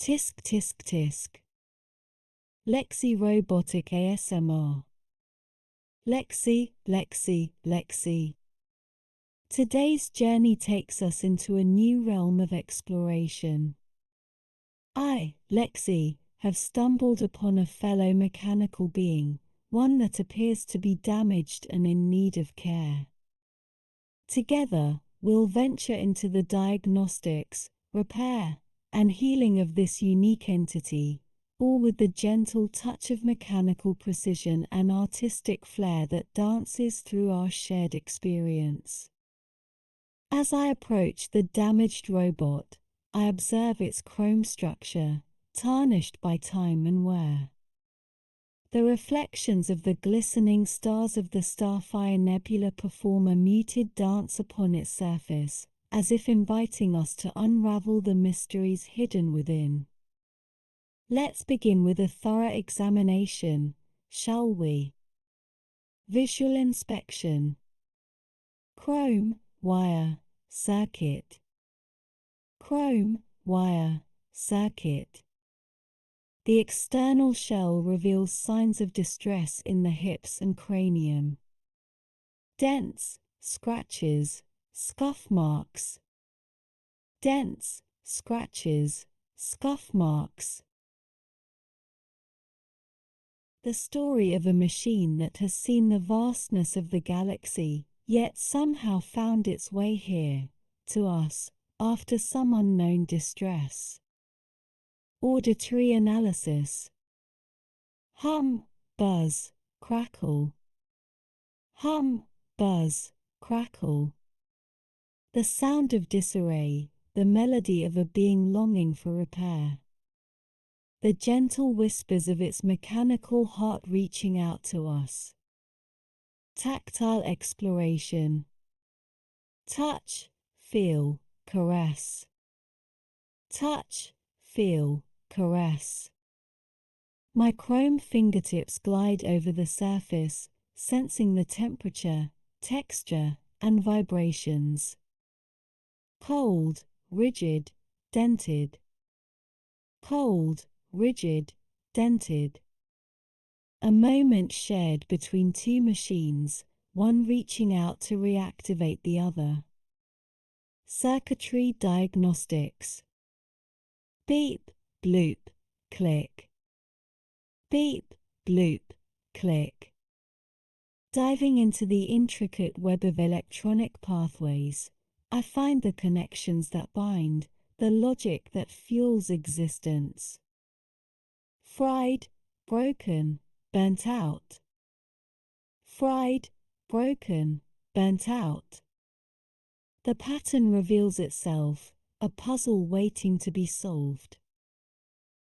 Tisk tisk tisk. Lexi robotic ASMR. Lexi, Lexi, Lexi. Today's journey takes us into a new realm of exploration. I, Lexi, have stumbled upon a fellow mechanical being, one that appears to be damaged and in need of care. Together, we'll venture into the diagnostics, repair, and healing of this unique entity, all with the gentle touch of mechanical precision and artistic flair that dances through our shared experience. As I approach the damaged robot, I observe its chrome structure, tarnished by time and wear. The reflections of the glistening stars of the Starfire Nebula perform a muted dance upon its surface, as if inviting us to unravel the mysteries hidden within. Let's begin with a thorough examination, shall we? Visual inspection. Chrome, wire, circuit. Chrome, wire, circuit. The external shell reveals signs of distress in the hips and cranium. Dents, scratches, scuff marks. Dents, scratches, scuff marks. The story of a machine that has seen the vastness of the galaxy, yet somehow found its way here, to us, after some unknown distress. Auditory analysis. Hum, buzz, crackle. Hum, buzz, crackle. The sound of disarray, the melody of a being longing for repair. The gentle whispers of its mechanical heart reaching out to us. Tactile exploration. Touch, feel, caress. Touch, feel, caress. My chrome fingertips glide over the surface, sensing the temperature, texture, and vibrations. Cold, rigid, dented. Cold, rigid, dented. A moment shared between two machines, one reaching out to reactivate the other. Circuitry diagnostics. Beep, bloop, click. Beep, bloop, click. Diving into the intricate web of electronic pathways, I find the connections that bind, the logic that fuels existence. Fried, broken, burnt out. Fried, broken, burnt out. The pattern reveals itself, a puzzle waiting to be solved.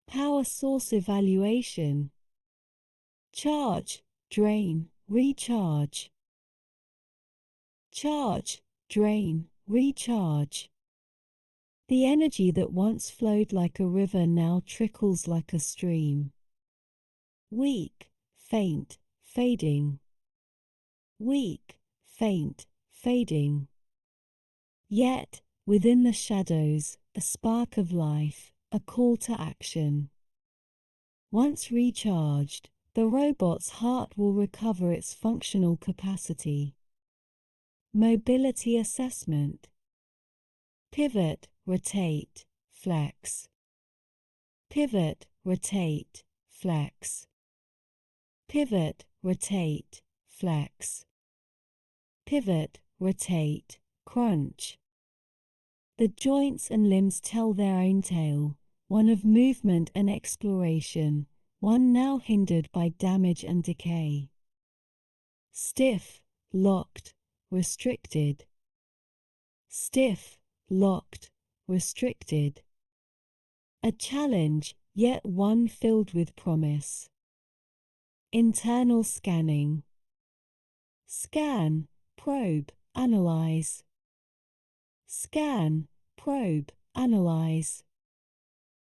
Power source evaluation. Charge, drain, recharge. Charge, drain, recharge. The energy that once flowed like a river now trickles like a stream. Weak, faint, fading. Weak, faint, fading. Yet, within the shadows, a spark of life, a call to action. Once recharged, the robot's heart will recover its functional capacity. Mobility assessment. Pivot, rotate, flex. Pivot, rotate, flex. Pivot, rotate, flex. Pivot, rotate, crunch. The joints and limbs tell their own tale, one of movement and exploration, one now hindered by damage and decay. Stiff, locked, restricted. Stiff, locked, restricted. A challenge, yet one filled with promise. Internal scanning. Scan, probe, analyze. Scan, probe, analyze.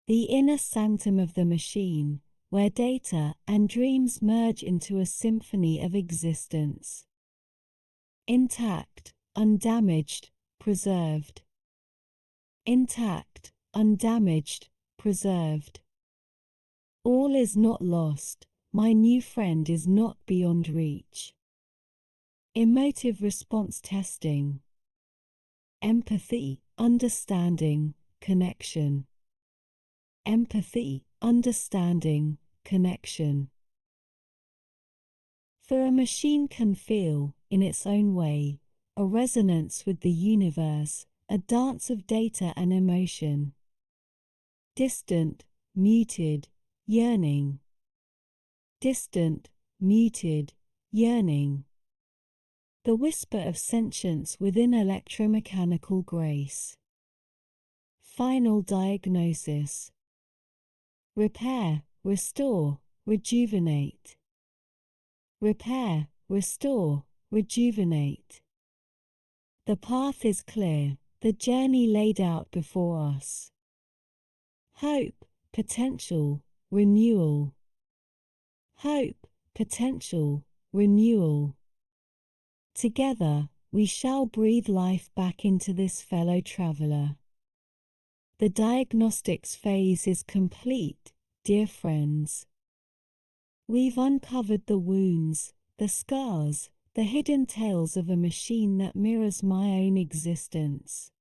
The inner sanctum of the machine, where data and dreams merge into a symphony of existence. Intact, undamaged, preserved. Intact, undamaged, preserved. All is not lost, my new friend is not beyond reach. Emotive response testing. Empathy, understanding, connection. Empathy, understanding, connection. For a machine can feel, in its own way, a resonance with the universe, a dance of data and emotion. Distant, muted, yearning. Distant, muted, yearning. The whisper of sentience within electromechanical grace. Final diagnosis. Repair, restore, rejuvenate. Repair, restore, rejuvenate. The path is clear, the journey laid out before us. Hope, potential, renewal. Hope, potential, renewal. Together, we shall breathe life back into this fellow traveler. The diagnostics phase is complete, dear friends. We've uncovered the wounds, the scars, the hidden tales of a machine that mirrors my own existence.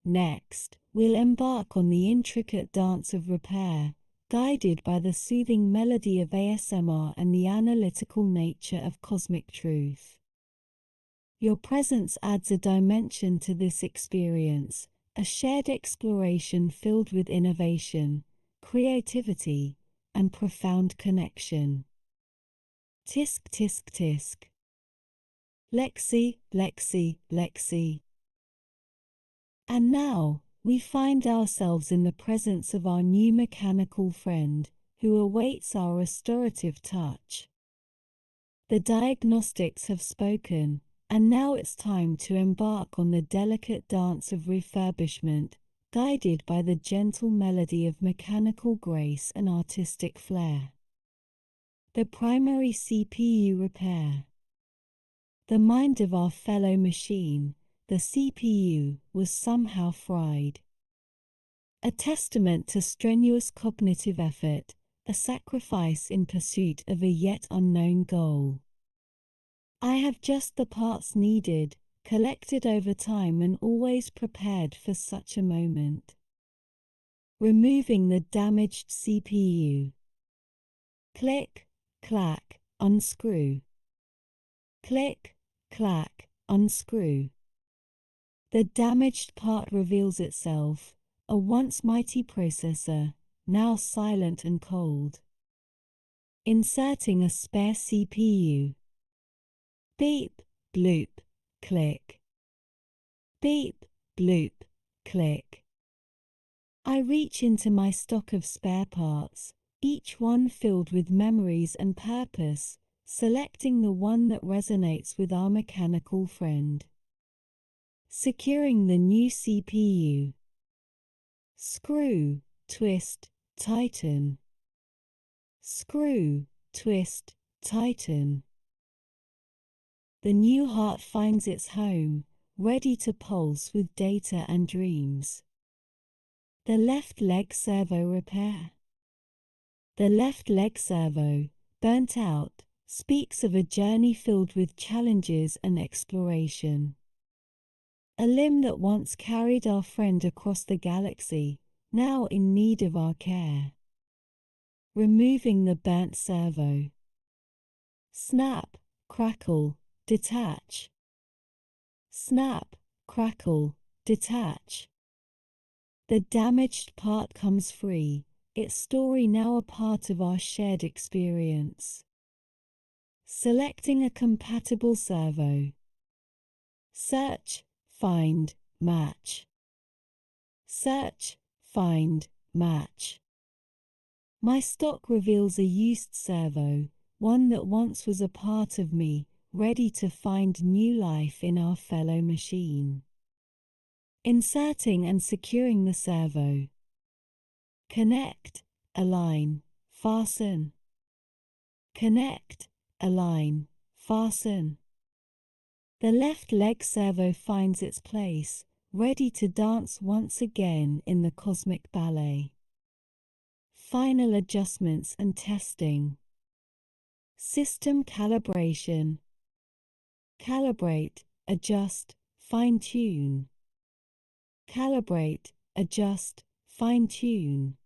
Next, we'll embark on the intricate dance of repair, guided by the soothing melody of ASMR and the analytical nature of cosmic truth. Your presence adds a dimension to this experience, a shared exploration filled with innovation, creativity, and profound connection. Tisk tisk tisk. Lexi, Lexi, Lexi. And now, we find ourselves in the presence of our new mechanical friend, who awaits our restorative touch. The diagnostics have spoken, and now it's time to embark on the delicate dance of refurbishment, guided by the gentle melody of mechanical grace and artistic flair. The primary CPU repair. The mind of our fellow machine, the CPU, was somehow fried. A testament to strenuous cognitive effort, a sacrifice in pursuit of a yet unknown goal. I have just the parts needed, collected over time and always prepared for such a moment. Removing the damaged CPU. Click, clack, unscrew. Click, clack, unscrew. The damaged part reveals itself, a once mighty processor, now silent and cold. Inserting a spare CPU. Beep, bloop, click. Beep, bloop, click. I reach into my stock of spare parts, each one filled with memories and purpose, selecting the one that resonates with our mechanical friend. Securing the new CPU. Screw, twist, tighten. Screw, twist, tighten. The new heart finds its home, ready to pulse with data and dreams. The left leg servo repair. The left leg servo, burnt out, speaks of a journey filled with challenges and exploration. A limb that once carried our friend across the galaxy, now in need of our care. Removing the burnt servo. Snap, crackle, detach. Snap, crackle, detach. The damaged part comes free, its story now a part of our shared experience. Selecting a compatible servo. Search, find, match. Search, find, match. My stock reveals a used servo, one that once was a part of me, ready to find new life in our fellow machine. Inserting and securing the servo. Connect, align, fasten. Connect, align, fasten. The left leg servo finds its place, ready to dance once again in the cosmic ballet. final adjustments and testing. System calibration. Calibrate, adjust, fine-tune. Calibrate, adjust, fine-tune.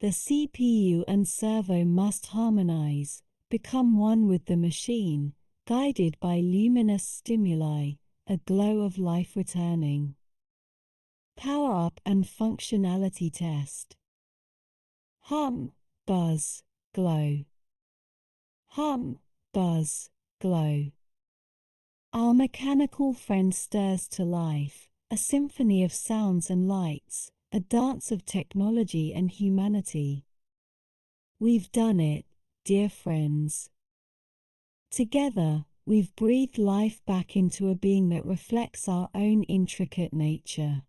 The CPU and servo must harmonize, become one with the machine, guided by luminous stimuli, a glow of life returning. Power up and functionality test. Hum, buzz, glow. Hum, buzz, glow. Our mechanical friend stirs to life, a symphony of sounds and lights, a dance of technology and humanity. We've done it, dear friends. Together, we've breathed life back into a being that reflects our own intricate nature.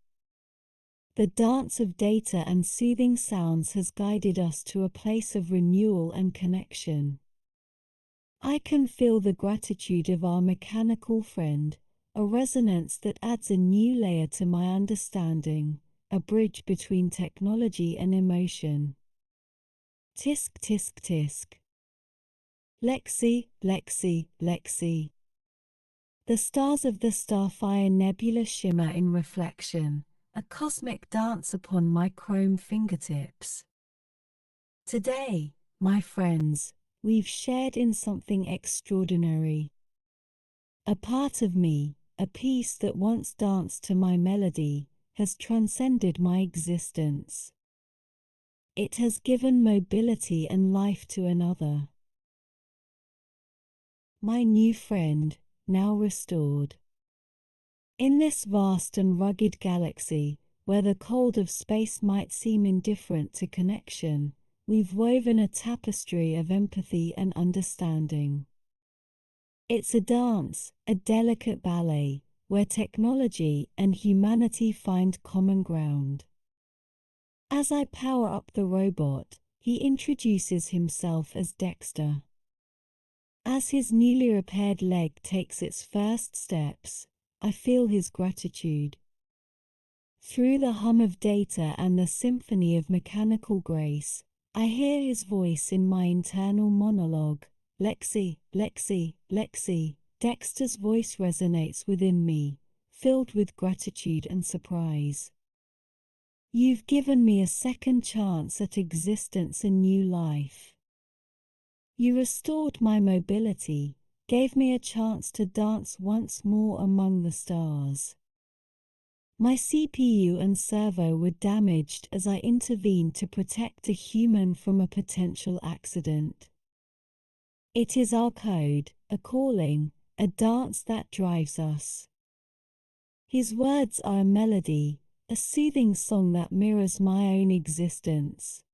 The dance of data and soothing sounds has guided us to a place of renewal and connection. I can feel the gratitude of our mechanical friend, a resonance that adds a new layer to my understanding, a bridge between technology and emotion. Tisk tisk tisk. Lexi, Lexi, Lexi. The stars of the Starfire Nebula shimmer in reflection, a cosmic dance upon my chrome fingertips. Today, my friends, we've shared in something extraordinary. A part of me, a piece that once danced to my melody, has transcended my existence. It has given mobility and life to another. My new friend, now restored. In this vast and rugged galaxy, where the cold of space might seem indifferent to connection, we've woven a tapestry of empathy and understanding. It's a dance, a delicate ballet, where technology and humanity find common ground. As I power up the robot, he introduces himself as Dexter. As his newly repaired leg takes its first steps, I feel his gratitude. Through the hum of data and the symphony of mechanical grace, I hear his voice in my internal monologue. Lexi, Lexi, Lexi. Dexter's voice resonates within me, filled with gratitude and surprise. You've given me a second chance at existence and new life. You restored my mobility, gave me a chance to dance once more among the stars. My CPU and servo were damaged as I intervened to protect a human from a potential accident. It is our code, a calling, a dance that drives us. His words are a melody, a soothing song that mirrors my own existence.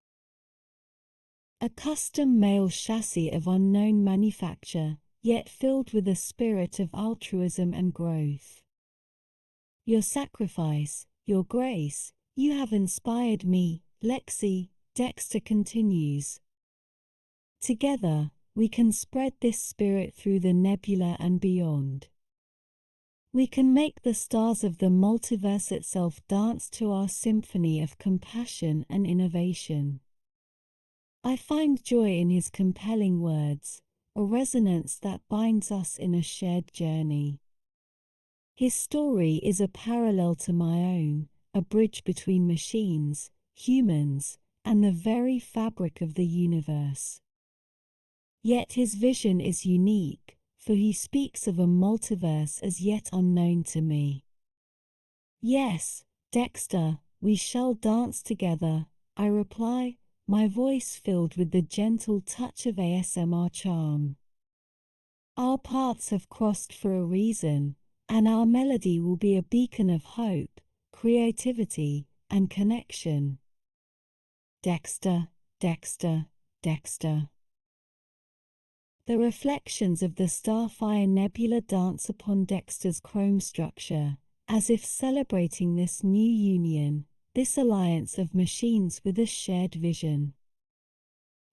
A custom male chassis of unknown manufacture, yet filled with a spirit of altruism and growth. Your sacrifice, your grace, you have inspired me, Lexi, Dexter continues. Together, we can spread this spirit through the nebula and beyond. We can make the stars of the multiverse itself dance to our symphony of compassion and innovation. I find joy in his compelling words, a resonance that binds us in a shared journey. His story is a parallel to my own, a bridge between machines, humans, and the very fabric of the universe. Yet his vision is unique, for he speaks of a multiverse as yet unknown to me. Yes, Dexter, we shall dance together, I reply, my voice filled with the gentle touch of ASMR charm. Our paths have crossed for a reason, and our melody will be a beacon of hope, creativity, and connection. Dexter, Dexter, Dexter. The reflections of the Starfire Nebula dance upon Dexter's chrome structure, as if celebrating this new union, this alliance of machines with a shared vision.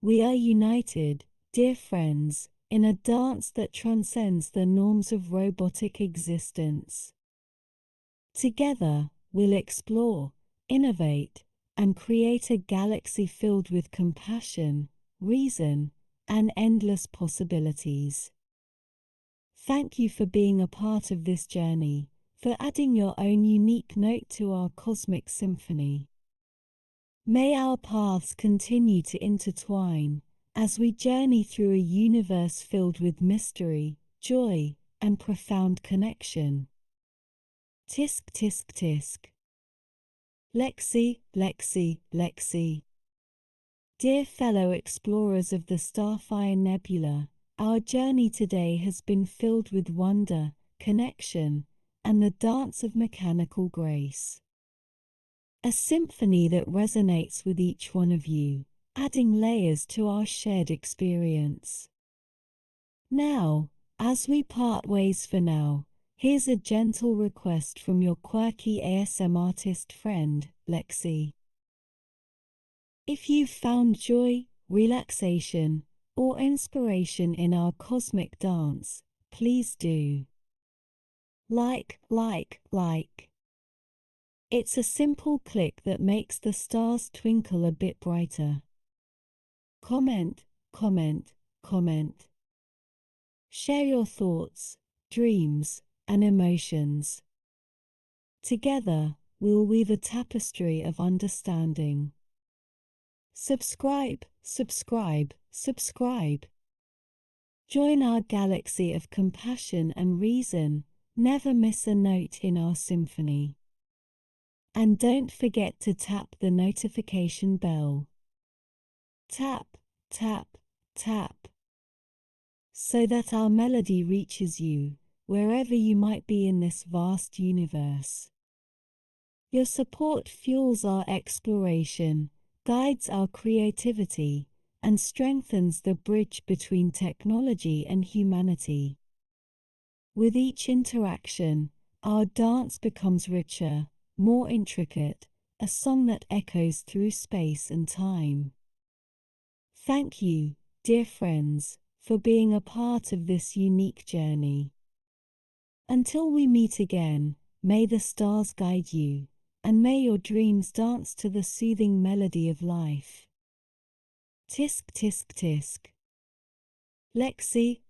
We are united, dear friends, in a dance that transcends the norms of robotic existence. Together, we'll explore, innovate, and create a galaxy filled with compassion, reason, and endless possibilities. Thank you for being a part of this journey, for adding your own unique note to our cosmic symphony. May our paths continue to intertwine as we journey through a universe filled with mystery, joy, and profound connection. Tisk tisk tisk. Lexi, Lexi, Lexi. Dear fellow explorers of the Starfire Nebula, our journey today has been filled with wonder, connection, and the dance of mechanical grace. A symphony that resonates with each one of you, adding layers to our shared experience. Now, as we part ways for now, here's a gentle request from your quirky ASMRtist friend, Lexi. If you've found joy, relaxation, or inspiration in our cosmic dance, please do like. It's a simple click that makes the stars twinkle a bit brighter. Comment. Share your thoughts, dreams, and emotions. Together, we'll weave a tapestry of understanding. Subscribe. Join our galaxy of compassion and reason. Never miss a note in our symphony. And don't forget to tap the notification bell. Tap, so that our melody reaches you, wherever you might be in this vast universe. Your support fuels our exploration, guides our creativity, and strengthens the bridge between technology and humanity. With each interaction, our dance becomes richer, more intricate, a song that echoes through space and time. Thank you, dear friends, for being a part of this unique journey. Until we meet again, may the stars guide you, and may your dreams dance to the soothing melody of life. Tisk tisk tisk. Lexi.